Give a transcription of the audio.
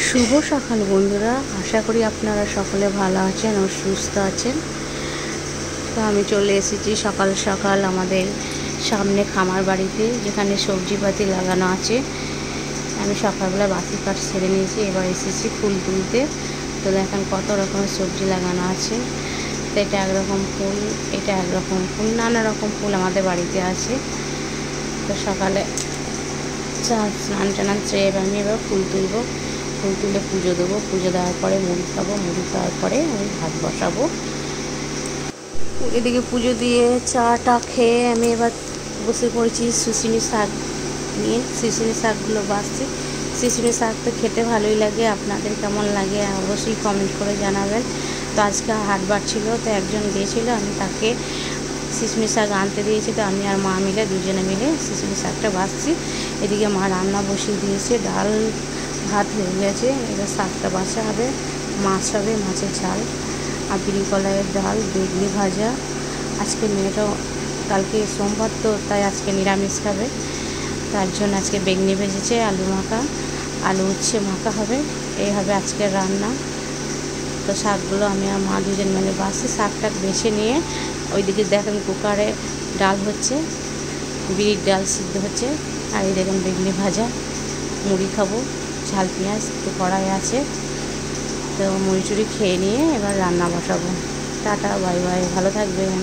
শুভ সকাল বন্ধুরা, আশা করি আপনারা সকলে ভালো আছেন ও সুস্থ আছেন। তো আমি চলে এসেছি সকাল সকাল আমাদের সামনে খামার বাড়িতে, যেখানে সবজিপাতি লাগানো আছে। আমি সকালবেলা বাসি কাঠ সেরে নিয়েছি, এবার এসেছি ফুল তুলতে। তো দেখেন কত রকমের সবজি লাগানো আছে। তো এটা একরকম ফুল, এটা একরকম ফুল, নানা রকম ফুল আমাদের বাড়িতে আছে। তো সকালে স্নান টান সেরে আমি এবার ফুল তুলবো। ফুল তুলে পুজো দেবো, পুজো দেওয়ার পরে মুড়ি খাবো, মুড়ি খাওয়ার পরে আমি ভাত বসাবো। এদিকে পুজো দিয়ে চাটা খেয়ে আমি এবার বসে পড়েছি শুশুনি শাক নিয়ে। শুশুনি শাকগুলো বাছছি। শুশুনি শাক তো খেতে ভালোই লাগে, আপনাদের কেমন লাগে অবশ্যই কমেন্ট করে জানাবেন। তো আজকে হাটবার ছিল, তো একজন গিয়েছিলো, আমি তাকে শুশুনি শাক আনতে দিয়েছি। তো আমি আর মা মিলে দুজনে মিলে শুশুনি শাকটা বাছছি। এদিকে মা রান্না বসিয়ে দিয়েছে, ডাল ভাত হয়ে গেছে, এবার শাকটা বাছা হবে, মাছ হবে, মাছের ঝাল আর বিড়ি কলাইয়ের ডাল, বেগুনি ভাজা। আজকে মেয়েটাও কালকে সোমবার, তো তাই আজকে নিরামিষ খাবে, তার জন্য আজকে বেগুনি ভেজেছে, আলু মাখা, আলু উচ্ছে মাখা হবে। এই হবে আজকের রান্না। তো শাকগুলো আমি আর মা দুজন মিলে বাছছি। শাকটা বেছে নিয়ে ওইদিকে দেখেন কুকারে ডাল হচ্ছে, বিড়ির ডাল সিদ্ধ হচ্ছে, আর এই দেখুন বেগুনি ভাজা, মুড়ি খাবো, ঝাল পেঁয়াজ তো কড়াই আছে। তো মুড়ি টুড়ি খেয়ে নিয়ে এবার রান্না বসাবো। টাটা, বাই বাই, ভালো থাকবেন।